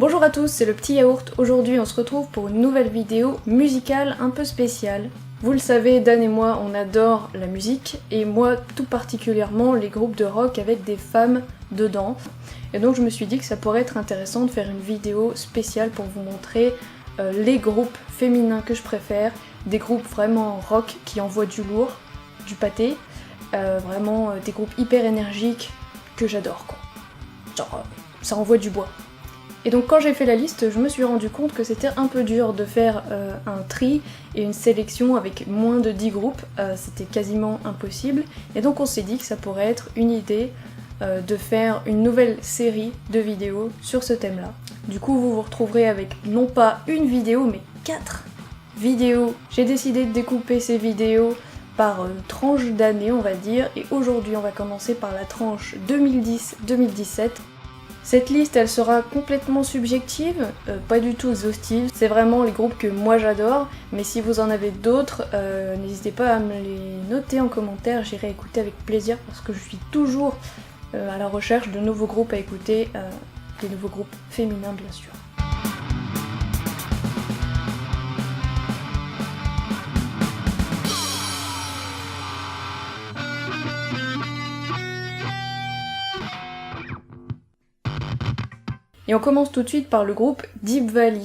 Bonjour à tous, c'est le petit yaourt. Aujourd'hui on se retrouve pour une nouvelle vidéo musicale un peu spéciale. Vous le savez, Dan et moi on adore la musique, et moi tout particulièrement les groupes de rock avec des femmes dedans. Et donc je me suis dit que ça pourrait être intéressant de faire une vidéo spéciale pour vous montrer les groupes féminins que je préfère, des groupes vraiment rock qui envoient du lourd, du pâté, vraiment des groupes hyper énergiques que j'adore quoi. Genre ça envoie du bois. Et donc quand j'ai fait la liste, je me suis rendu compte que c'était un peu dur de faire un tri et une sélection avec moins de 10 groupes, c'était quasiment impossible. Et donc on s'est dit que ça pourrait être une idée de faire une nouvelle série de vidéos sur ce thème-là. Du coup vous vous retrouverez avec non pas une vidéo mais 4 vidéos. J'ai décidé de découper ces vidéos par tranche d'année on va dire, et aujourd'hui on va commencer par la tranche 2010-2017. Cette liste, elle sera complètement subjective, pas du tout exhaustive, c'est vraiment les groupes que moi j'adore, mais si vous en avez d'autres, n'hésitez pas à me les noter en commentaire, j'irai écouter avec plaisir parce que je suis toujours à la recherche de nouveaux groupes à écouter, des nouveaux groupes féminins bien sûr. Et on commence tout de suite par le groupe Deep Valley.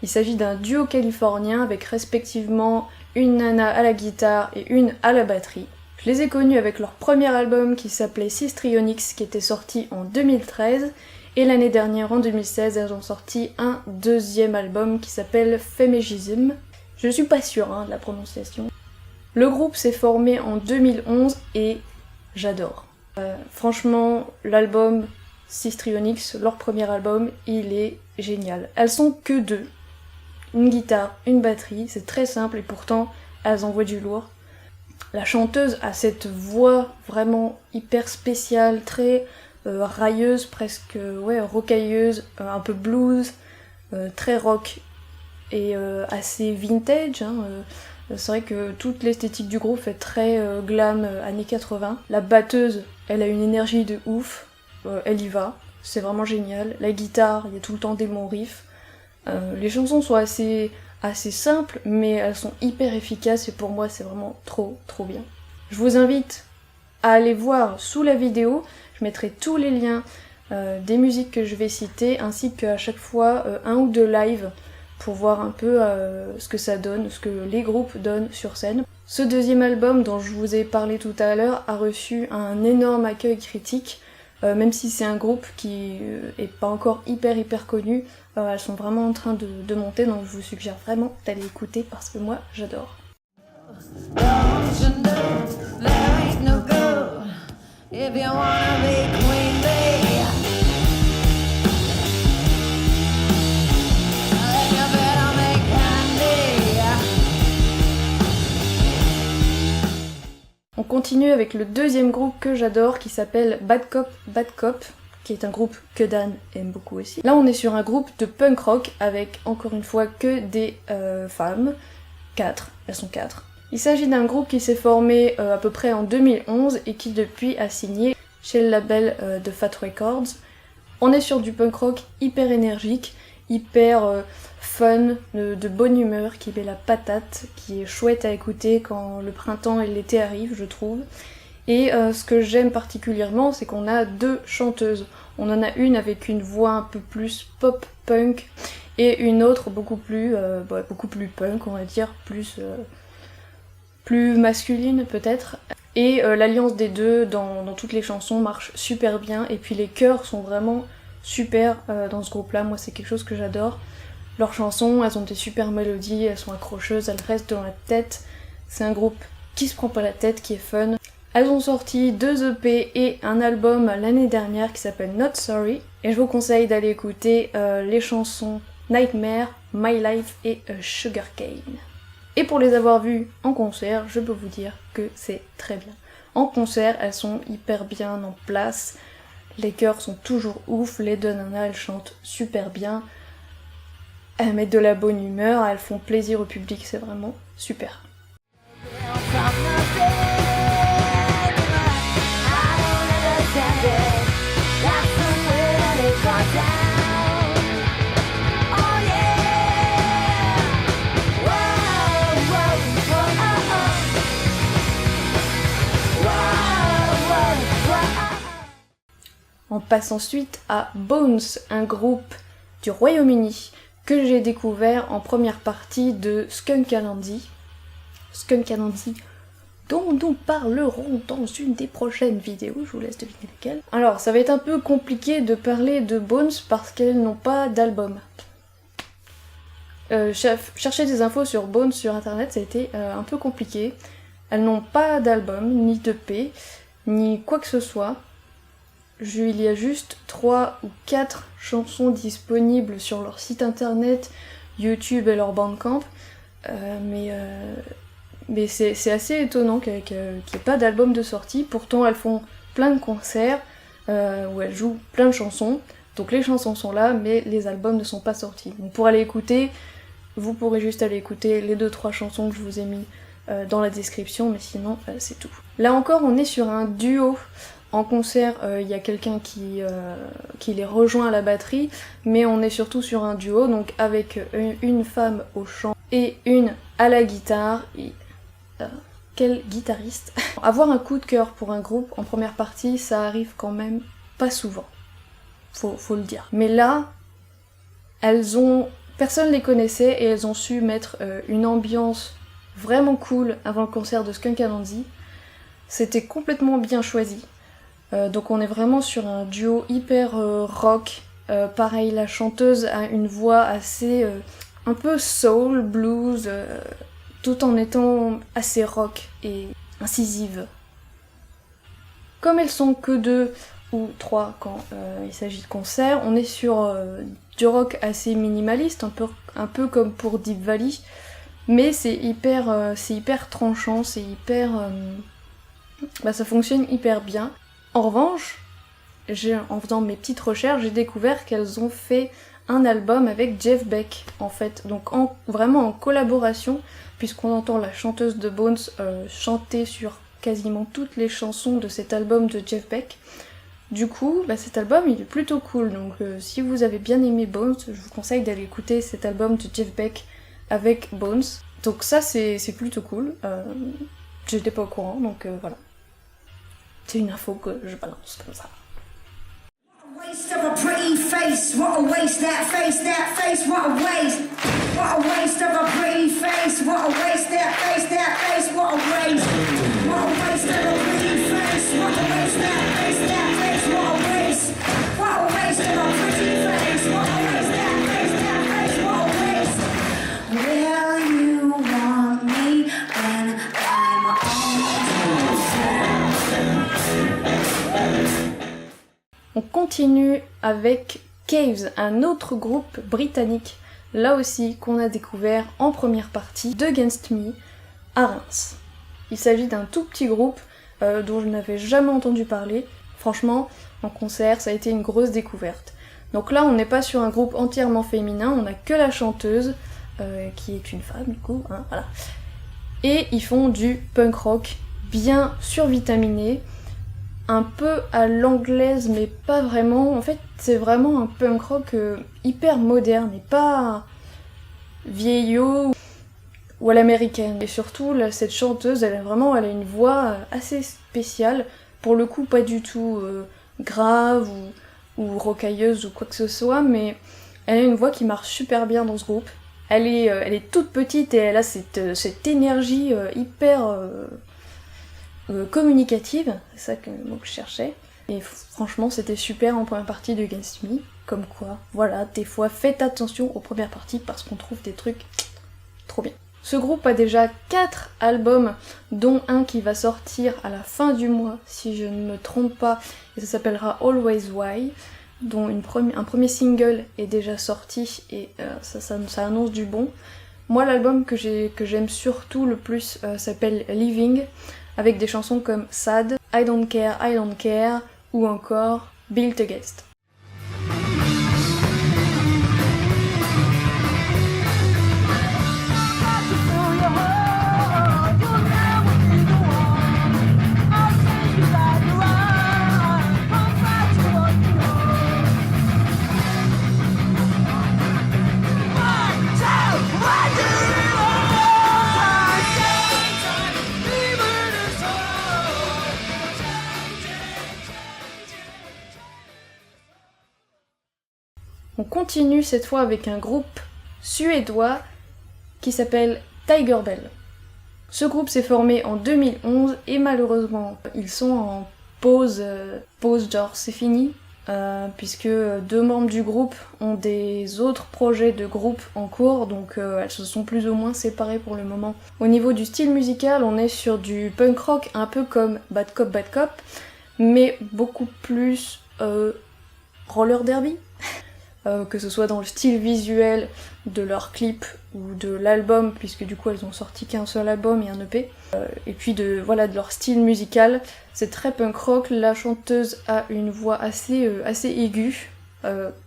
Il s'agit d'un duo californien avec respectivement une nana à la guitare et une à la batterie. Je les ai connus avec leur premier album qui s'appelait Sistrionix qui était sorti en 2013, et l'année dernière en 2016 elles ont sorti un deuxième album qui s'appelle Femegism. Je suis pas sûre de la prononciation. Le groupe s'est formé en 2011 et j'adore. Franchement l'album Sistrionix, leur premier album, il est génial. Elles sont que deux, une guitare, une batterie, c'est très simple et pourtant elles envoient du lourd. La chanteuse a cette voix vraiment hyper spéciale, très railleuse, presque rocailleuse, un peu blues, très rock et assez vintage. C'est vrai que toute l'esthétique du groupe fait très glam années 80. La batteuse, elle a une énergie de ouf. Elle y va, c'est vraiment génial. La guitare, il y a tout le temps des bons riffs. Les chansons sont assez simples, mais elles sont hyper efficaces et pour moi c'est vraiment trop bien. Je vous invite à aller voir sous la vidéo, je mettrai tous les liens des musiques que je vais citer, ainsi qu'à chaque fois un ou deux lives pour voir un peu ce que ça donne, ce que les groupes donnent sur scène. Ce deuxième album dont je vous ai parlé tout à l'heure a reçu un énorme accueil critique. Même si c'est un groupe qui est pas encore hyper connu, elles sont vraiment en train de monter, donc je vous suggère vraiment d'aller écouter parce que moi j'adore. On continue avec le deuxième groupe que j'adore qui s'appelle Bad Cop Bad Cop, qui est un groupe que Dan aime beaucoup aussi. Là on est sur un groupe de punk rock avec encore une fois que des femmes, 4, elles sont 4. Il s'agit d'un groupe qui s'est formé à peu près en 2011 et qui depuis a signé chez le label de Fat Records. On est sur du punk rock hyper énergique, hyper fun, de bonne humeur, qui met la patate, qui est chouette à écouter quand le printemps et l'été arrivent, je trouve. Et ce que j'aime particulièrement, c'est qu'on a deux chanteuses. On en a une avec une voix un peu plus pop-punk, et une autre beaucoup plus punk, on va dire, plus masculine peut-être. Et l'alliance des deux dans toutes les chansons marche super bien, et puis les chœurs sont vraiment super dans ce groupe-là, moi c'est quelque chose que j'adore. Leurs chansons, elles ont des super mélodies, elles sont accrocheuses, elles restent dans la tête. C'est un groupe qui se prend pas la tête, qui est fun. Elles ont sorti 2 EP et un album l'année dernière qui s'appelle Not Sorry. Et je vous conseille d'aller écouter les chansons Nightmare, My Life et Sugarcane. Et pour les avoir vues en concert, je peux vous dire que c'est très bien. En concert, elles sont hyper bien en place. Les chœurs sont toujours ouf, les deux nanas, elles chantent super bien. Elles mettent de la bonne humeur, elles font plaisir au public, c'est vraiment super. passe ensuite à Bones, un groupe du Royaume-Uni que j'ai découvert en première partie de Skunkanansy. Skunkanansy, dont nous parlerons dans une des prochaines vidéos, je vous laisse deviner lesquelles. Alors, ça va être un peu compliqué de parler de Bones parce qu'elles n'ont pas d'album. Chercher des infos sur Bones sur internet, ça a été un peu compliqué. Elles n'ont pas d'album, ni d'EP, ni quoi que ce soit. Il y a juste 3 ou 4 chansons disponibles sur leur site internet, YouTube et leur Bandcamp. Mais c'est assez étonnant qu'il n'y ait pas d'album de sortie. Pourtant, elles font plein de concerts où elles jouent plein de chansons. Donc les chansons sont là, mais les albums ne sont pas sortis. Donc pour aller écouter, vous pourrez juste aller écouter les 2-3 chansons que je vous ai mis dans la description, mais sinon c'est tout. Là encore, on est sur un duo. En concert, il y a quelqu'un qui les rejoint à la batterie, mais on est surtout sur un duo, donc avec une femme au chant et une à la guitare. Et, quel guitariste. Avoir un coup de cœur pour un groupe en première partie, ça arrive quand même pas souvent. Faut le dire. Mais là, personne les connaissait et elles ont su mettre une ambiance vraiment cool avant le concert de Skunkanansy. C'était complètement bien choisi. Donc on est vraiment sur un duo hyper rock. Pareil, la chanteuse a une voix assez un peu soul, blues, tout en étant assez rock et incisive. Comme elles sont que 2 ou 3 quand il s'agit de concerts, on est sur du rock assez minimaliste, un peu comme pour Deep Valley, mais c'est hyper tranchant, c'est hyper... ça fonctionne hyper bien. En revanche, en faisant mes petites recherches, j'ai découvert qu'elles ont fait un album avec Jeff Beck, en fait. Donc vraiment en collaboration, puisqu'on entend la chanteuse de Bones chanter sur quasiment toutes les chansons de cet album de Jeff Beck. Du coup, cet album il est plutôt cool, donc si vous avez bien aimé Bones, je vous conseille d'aller écouter cet album de Jeff Beck avec Bones. Donc ça c'est plutôt cool, j'étais pas au courant, donc voilà. C'est une info que je balance comme ça. Waste of a pretty face, what a waste that face, what a waste. What a waste of a pretty face, what a waste that face, what a waste. What a waste of a pretty face, what a waste that face, what a waste. What a waste of a pretty face, what a waste that face, what a waste. Will you want me when I'm On continue avec Caves, un autre groupe britannique, là aussi qu'on a découvert en première partie d'Against Me à Reims. Il s'agit d'un tout petit groupe dont je n'avais jamais entendu parler. Franchement, en concert, ça a été une grosse découverte. Donc là, on n'est pas sur un groupe entièrement féminin, on n'a que la chanteuse, qui est une femme du coup, hein, voilà. Et ils font du punk rock bien survitaminé, un peu à l'anglaise mais pas vraiment. En fait c'est vraiment un punk rock hyper moderne et pas vieillot ou à l'américaine. Et surtout là, cette chanteuse elle a une voix assez spéciale, pour le coup pas du tout grave ou rocailleuse ou quoi que ce soit, mais elle a une voix qui marche super bien dans ce groupe. Elle est toute petite et elle a cette énergie hyper communicative, c'est ça que le mot que je cherchais. Et franchement c'était super en première partie de Against Me, comme quoi, voilà, des fois faites attention aux premières parties parce qu'on trouve des trucs trop bien. Ce groupe a déjà 4 albums, dont un qui va sortir à la fin du mois, si je ne me trompe pas, et ça s'appellera Always Why, dont un premier single est déjà sorti, et ça annonce du bon. Moi l'album que j'aime surtout le plus s'appelle Living, avec des chansons comme Sad, I Don't Care, ou encore Built Against. On continue cette fois avec un groupe suédois qui s'appelle Tiger Bell. Ce groupe s'est formé en 2011 et malheureusement ils sont en pause genre c'est fini, puisque 2 membres du groupe ont des autres projets de groupe en cours, donc elles se sont plus ou moins séparées pour le moment. Au niveau du style musical, on est sur du punk rock un peu comme Bad Cop, mais beaucoup plus roller derby. Que ce soit dans le style visuel de leur clip ou de l'album, puisque du coup elles ont sorti qu'un seul album et un EP, et puis de leur style musical, c'est très punk rock. La chanteuse a une voix assez aiguë,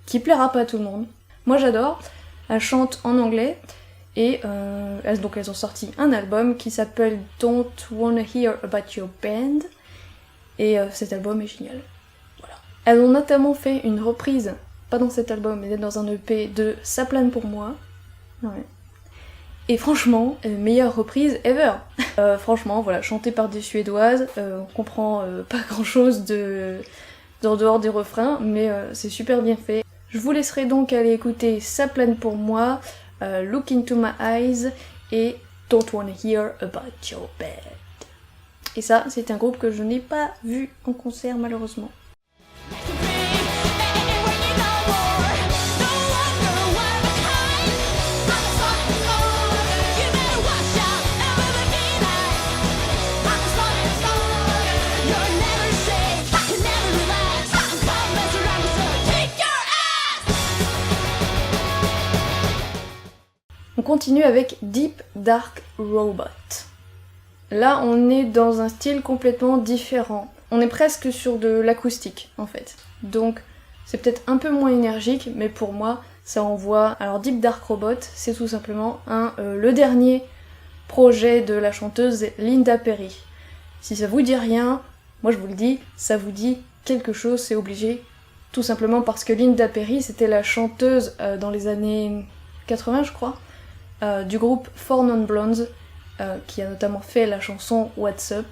qui plaira pas à tout le monde. Moi j'adore, elle chante en anglais, et elles ont sorti un album qui s'appelle Don't Wanna Hear About Your Band, et cet album est génial. Voilà. Elles ont notamment fait une reprise, pas dans cet album, mais dans un EP de Ça plane pour moi. Ouais. Et franchement, meilleure reprise ever. Franchement, voilà, chantée par des Suédoises, on comprend pas grand chose en dehors des refrains, mais c'est super bien fait. Je vous laisserai donc aller écouter Ça plane pour moi, Look into my eyes et Don't wanna hear about your bed. Et ça, c'est un groupe que je n'ai pas vu en concert malheureusement. On continue avec Deep Dark Robot. Là, on est dans un style complètement différent. On est presque sur de l'acoustique, en fait. Donc, c'est peut-être un peu moins énergique, mais pour moi, ça envoie... Alors, Deep Dark Robot, c'est tout simplement le dernier projet de la chanteuse Linda Perry. Si ça vous dit rien, moi je vous le dis, ça vous dit quelque chose, c'est obligé. Tout simplement parce que Linda Perry, c'était la chanteuse dans les années 80, je crois, du groupe Four Non Blondes, qui a notamment fait la chanson What's Up,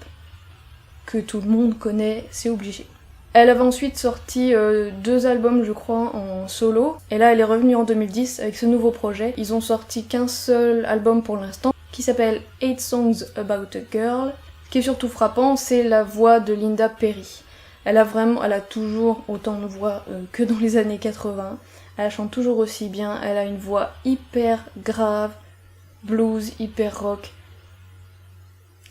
que tout le monde connaît, c'est obligé. Elle avait ensuite sorti 2 albums, je crois, en solo, et là elle est revenue en 2010 avec ce nouveau projet. Ils ont sorti qu'un seul album pour l'instant, qui s'appelle 8 Songs About a Girl. Ce qui est surtout frappant, c'est la voix de Linda Perry. Elle a toujours autant de voix que dans les années 80. Elle chante toujours aussi bien, elle a une voix hyper grave, blues, hyper rock,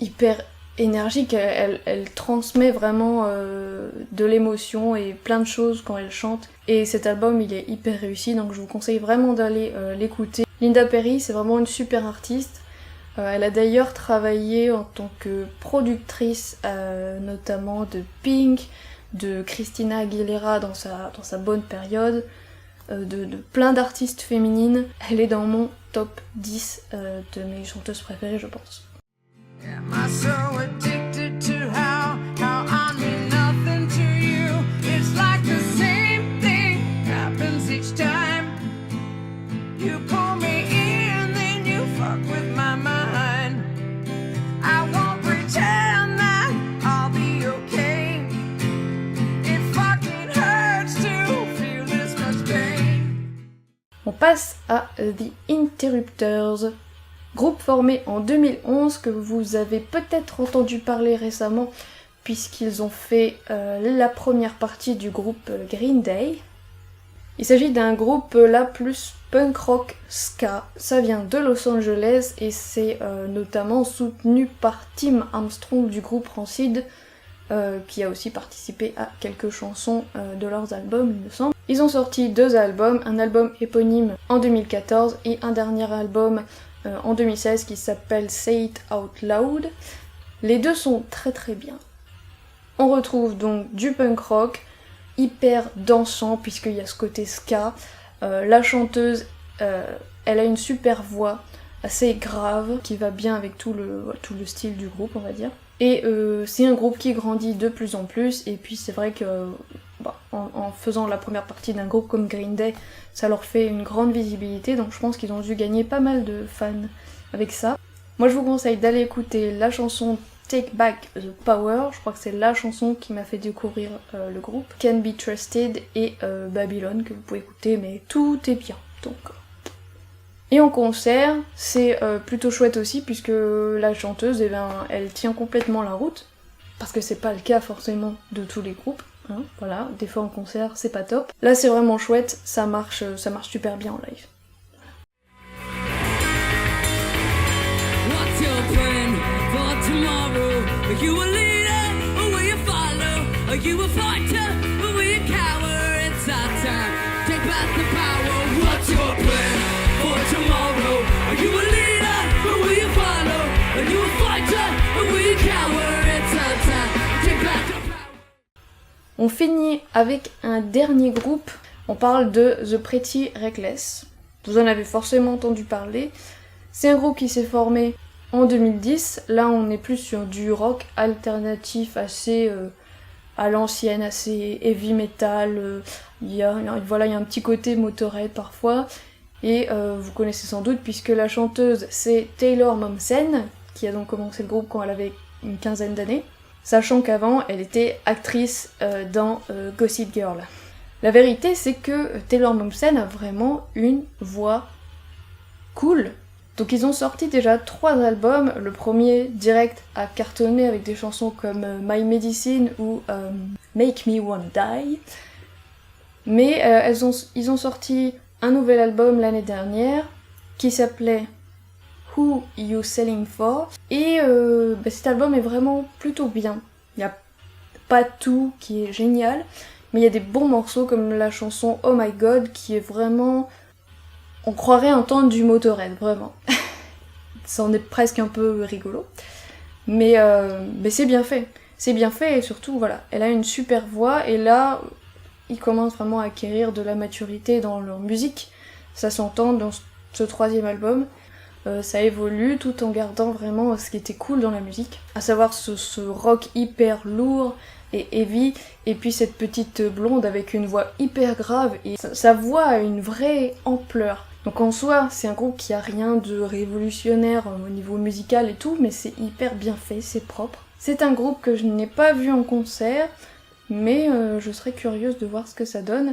hyper énergique, elle transmet vraiment de l'émotion et plein de choses quand elle chante. Et cet album, il est hyper réussi, donc je vous conseille vraiment d'aller l'écouter. Linda Perry, c'est vraiment une super artiste. Elle a d'ailleurs travaillé en tant que productrice, notamment de Pink, de Christina Aguilera dans sa bonne période, de plein d'artistes féminines. Elle est dans mon top 10 de mes chanteuses préférées, je pense. Am I so addicted to how I mean nothing to you? It's like the same thing happens each time. You pull me in, then you fuck with my mind. I won't pretend that I'll be okay. It fucking hurts to feel this much pain. On passe à The Interrupters. Groupe formé en 2011 que vous avez peut-être entendu parler récemment puisqu'ils ont fait la première partie du groupe Green Day. Il s'agit d'un groupe là plus punk rock ska. Ça vient de Los Angeles et c'est notamment soutenu par Tim Armstrong du groupe Rancid, qui a aussi participé à quelques chansons de leurs albums, il me semble. Ils ont sorti 2 albums, un album éponyme en 2014 et un dernier album en 2016 qui s'appelle Say It Out Loud. Les 2 sont très très bien. On retrouve donc du punk rock, hyper dansant puisqu'il y a ce côté ska. La chanteuse, elle a une super voix, assez grave, qui va bien avec tout le style du groupe, on va dire. Et c'est un groupe qui grandit de plus en plus, et puis c'est vrai que en faisant la première partie d'un groupe comme Green Day, ça leur fait une grande visibilité, donc je pense qu'ils ont dû gagner pas mal de fans avec ça. Moi je vous conseille d'aller écouter la chanson Take Back the Power, je crois que c'est la chanson qui m'a fait découvrir le groupe. Can Be Trusted et Babylon que vous pouvez écouter, mais tout est bien. Donc. Et en concert, c'est plutôt chouette aussi puisque la chanteuse, eh ben, elle tient complètement la route, parce que c'est pas le cas forcément de tous les groupes. Hein, voilà, des fois en concert, c'est pas top. Là, c'est vraiment chouette, ça marche super bien en live. What's your plan for tomorrow? Are you a leader or will you follow? Are you a fighter or will you cower? It's our time. Take back the power. What's your plan for tomorrow? Are you a leader or will you follow? Are you a fighter or will you cower? It's our time. Take back the power. On finit avec un dernier groupe. On parle de The Pretty Reckless. Vous en avez forcément entendu parler. C'est un groupe qui s'est formé en 2010. Là, on est plus sur du rock alternatif assez à l'ancienne, assez heavy metal. Il y a un petit côté Motorhead parfois. Et vous connaissez sans doute, puisque la chanteuse, c'est Taylor Momsen, qui a donc commencé le groupe quand elle avait une quinzaine d'années. Sachant qu'avant, elle était actrice dans Gossip Girl. La vérité, c'est que Taylor Momsen a vraiment une voix cool. Donc ils ont sorti déjà 3 albums, le premier direct a cartonné avec des chansons comme My Medicine ou Make Me Wanna Die. Mais ils ont sorti un nouvel album l'année dernière qui s'appelait Who You Selling For, et cet album est vraiment plutôt bien. Il n'y a pas tout qui est génial, mais il y a des bons morceaux comme la chanson Oh My God qui est vraiment... On croirait entendre du Motorhead, vraiment. Ça en est presque un peu rigolo. Mais c'est bien fait. C'est bien fait et surtout, voilà, elle a une super voix et là, ils commencent vraiment à acquérir de la maturité dans leur musique. Ça s'entend dans ce 3e album. Ça évolue tout en gardant vraiment ce qui était cool dans la musique. À savoir ce rock hyper lourd et heavy, et puis cette petite blonde avec une voix hyper grave, et sa voix a une vraie ampleur. Donc en soi, c'est un groupe qui a rien de révolutionnaire au niveau musical et tout, mais c'est hyper bien fait, c'est propre. C'est un groupe que je n'ai pas vu en concert, mais je serais curieuse de voir ce que ça donne.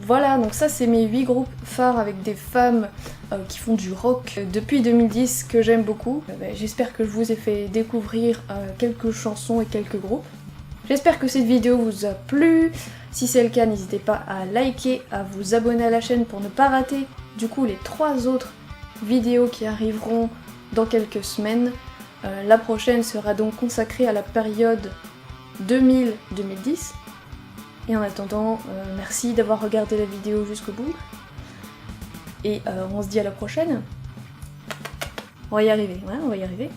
Voilà, donc ça c'est mes 8 groupes phares avec des femmes qui font du rock depuis 2010 que j'aime beaucoup. J'espère que je vous ai fait découvrir quelques chansons et quelques groupes. J'espère que cette vidéo vous a plu. Si c'est le cas, n'hésitez pas à liker, à vous abonner à la chaîne pour ne pas rater du coup les 3 autres vidéos qui arriveront dans quelques semaines. La prochaine sera donc consacrée à la période 2000-2010. Et en attendant, merci d'avoir regardé la vidéo jusqu'au bout. Et on se dit à la prochaine. On va y arriver, ouais, on va y arriver.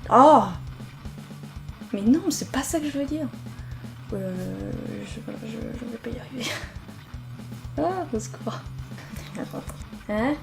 Oh! Mais non, c'est pas ça que je veux dire. Je vais pas y arriver. Ah, au secours. Hein?